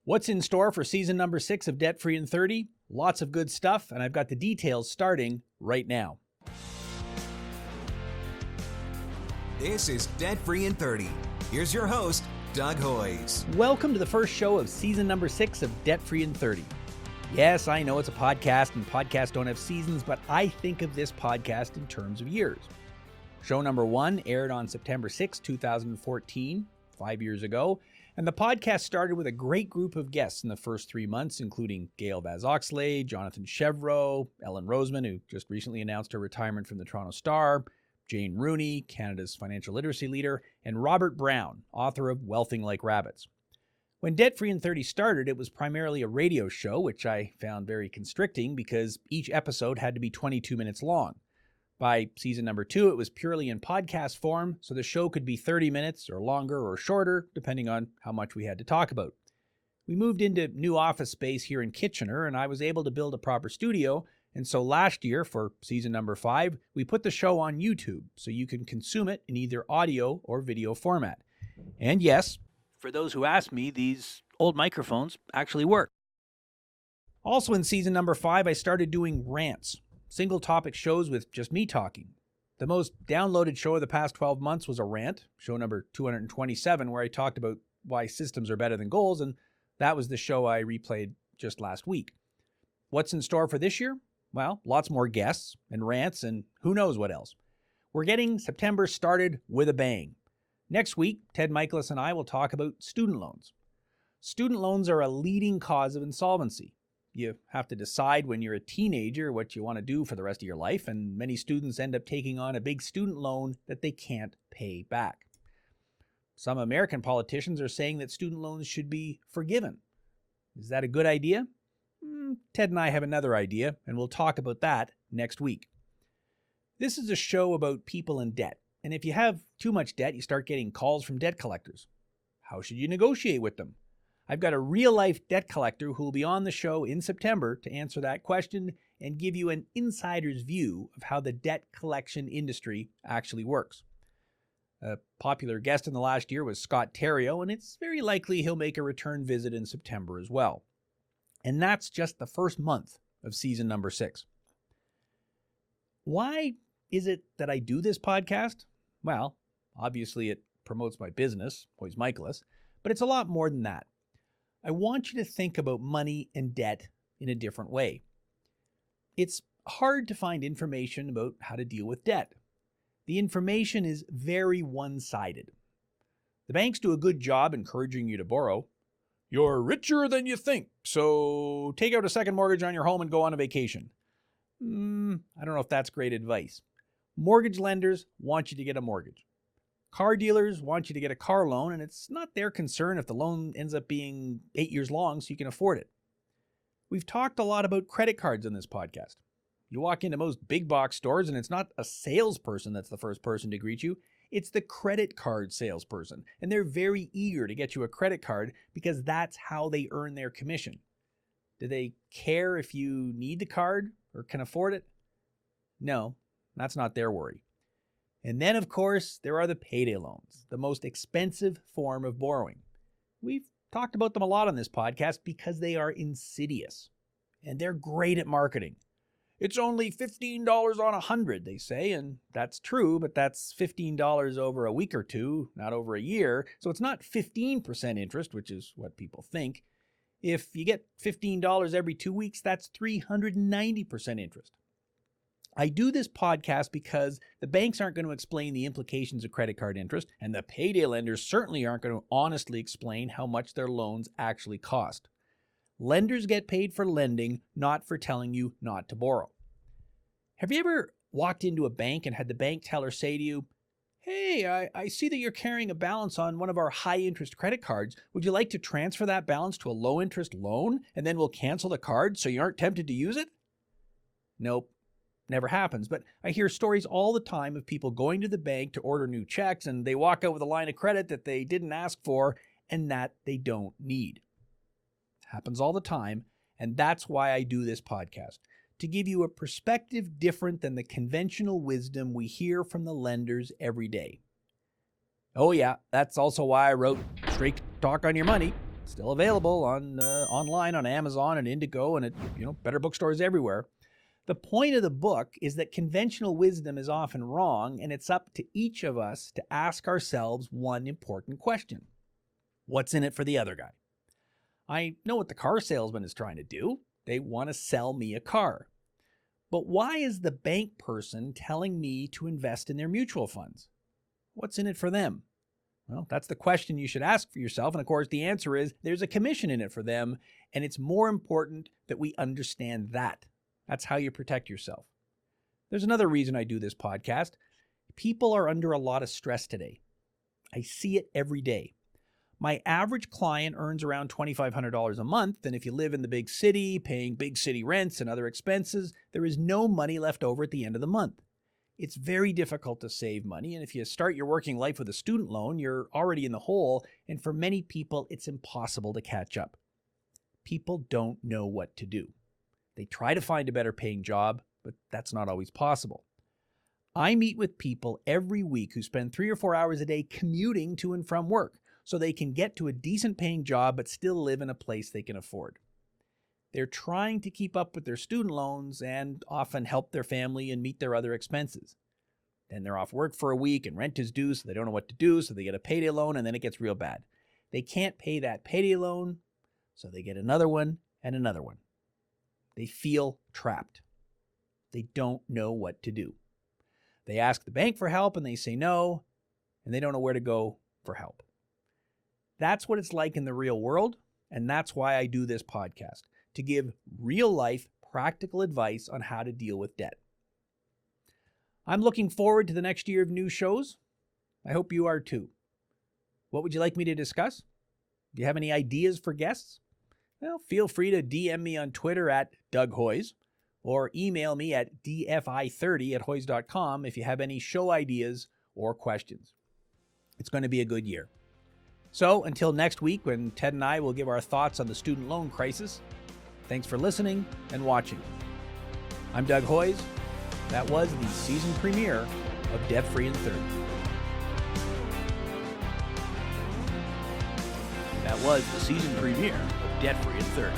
What's in store for season number 6 of Debt Free in 30? Lots of good stuff, and I've got the details starting right now. This is Debt Free in 30. Here's your host, Doug Hoyes. Welcome to the first show of season number 6 of Debt Free in 30. Yes, I know it's a podcast, and podcasts don't have seasons, but I think of this podcast in terms of years. Show number 1 aired on September 6, 2014, 5 years ago, and the podcast started with a great group of guests in the first 3 months, including Gail Vaz-Oxlade, Jonathan Chevreau, Ellen Roseman, who just recently announced her retirement from the Toronto Star, Jane Rooney, Canada's financial literacy leader, and Robert Brown, author of Wealthing Like Rabbits. When Debt Free in 30 started, it was primarily a radio show, which I found very constricting because each episode had to be 22 minutes long. By season number 2, it was purely in podcast form, so the show could be 30 minutes or longer or shorter, depending on how much we had to talk about. We moved into new office space here in Kitchener, and I was able to build a proper studio, and so last year, for season number 5, we put the show on YouTube, so you can consume it in either audio or video format. And yes, for those who ask me, these old microphones actually work. Also in season number 5, I started doing rants. Single topic shows with just me talking. The most downloaded show of the past 12 months was a rant, show number 227, where I talked about why systems are better than goals, and that was the show I replayed just last week. What's in store for this year? Well, lots more guests and rants and who knows what else. We're getting September started with a bang. Next week, Ted Michaelis and I will talk about student loans. Student loans are a leading cause of insolvency. You have to decide when you're a teenager what you want to do for the rest of your life, and many students end up taking on a big student loan that they can't pay back. Some American politicians are saying that student loans should be forgiven. Is that a good idea? Ted and I have another idea, and we'll talk about that next week. This is a show about people in debt, and if you have too much debt, you start getting calls from debt collectors. How should you negotiate with them? I've got a real-life debt collector who will be on the show in September to answer that question and give you an insider's view of how the debt collection industry actually works. A popular guest in the last year was Scott Theriault, and it's very likely he'll make a return visit in September as well. And that's just the first month of season number 6. Why is it that I do this podcast? Well, obviously it promotes my business, Hoyes Michaelis, but it's a lot more than that. I want you to think about money and debt in a different way. It's hard to find information about how to deal with debt. The information is very one-sided. The banks do a good job encouraging you to borrow. You're richer than you think, so take out a second mortgage on your home and go on a vacation. I don't know if that's great advice. Mortgage lenders want you to get a mortgage. Car dealers want you to get a car loan, and it's not their concern if the loan ends up being 8 years long so you can afford it. We've talked a lot about credit cards on this podcast. You walk into most big box stores, and it's not a salesperson that's the first person to greet you. It's the credit card salesperson, and they're very eager to get you a credit card because that's how they earn their commission. Do they care if you need the card or can afford it? No, that's not their worry. And then, of course, there are the payday loans, the most expensive form of borrowing. We've talked about them a lot on this podcast because they are insidious, and they're great at marketing. It's only $15 on 100, they say, and that's true, but that's $15 over a week or two, not over a year, so it's not 15% interest, which is what people think. If you get $15 every 2 weeks, that's 390% interest. I do this podcast because the banks aren't going to explain the implications of credit card interest, and the payday lenders certainly aren't going to honestly explain how much their loans actually cost. Lenders get paid for lending, not for telling you not to borrow. Have you ever walked into a bank and had the bank teller say to you, "Hey, I see that you're carrying a balance on one of our high-interest credit cards. Would you like to transfer that balance to a low-interest loan, and then we'll cancel the card so you aren't tempted to use it?" Nope. Never happens, but I hear stories all the time of people going to the bank to order new checks and they walk out with a line of credit that they didn't ask for and that they don't need. Happens all the time, and that's why I do this podcast, to give you a perspective different than the conventional wisdom we hear from the lenders every day. Oh yeah, that's also why I wrote Straight Talk on Your Money. still available on online on Amazon and Indigo and at better bookstores everywhere. The point of the book is that conventional wisdom is often wrong, and it's up to each of us to ask ourselves one important question. What's in it for the other guy? I know what the car salesman is trying to do. They want to sell me a car. But why is the bank person telling me to invest in their mutual funds? What's in it for them? Well, that's the question you should ask for yourself. And of course, the answer is there's a commission in it for them. And it's more important that we understand that. That's how you protect yourself. There's another reason I do this podcast. People are under a lot of stress today. I see it every day. My average client earns around $2,500 a month, and if you live in the big city, paying big city rents and other expenses, there is no money left over at the end of the month. It's very difficult to save money, and if you start your working life with a student loan, you're already in the hole, and for many people, it's impossible to catch up. People don't know what to do. They try to find a better paying job, but that's not always possible. I meet with people every week who spend 3 or 4 hours a day commuting to and from work, so they can get to a decent paying job but still live in a place they can afford. They're trying to keep up with their student loans and often help their family and meet their other expenses. Then they're off work for a week and rent is due, so they don't know what to do, so they get a payday loan, and then it gets real bad. They can't pay that payday loan, so they get another one and another one. They feel trapped. They don't know what to do. They ask the bank for help and they say no, and they don't know where to go for help. That's what it's like in the real world, and that's why I do this podcast, to give real-life, practical advice on how to deal with debt. I'm looking forward to the next year of new shows. I hope you are too. What would you like me to discuss? Do you have any ideas for guests? Well, feel free to DM me on Twitter at Doug Hoyes, or email me at dfi30@hoyes.com if you have any show ideas or questions. It's going to be a good year. So until next week, when Ted and I will give our thoughts on the student loan crisis, thanks for listening and watching. I'm Doug Hoyes. That was the season premiere of Debt Free in 30. That was the season premiere of Debt Free in 30.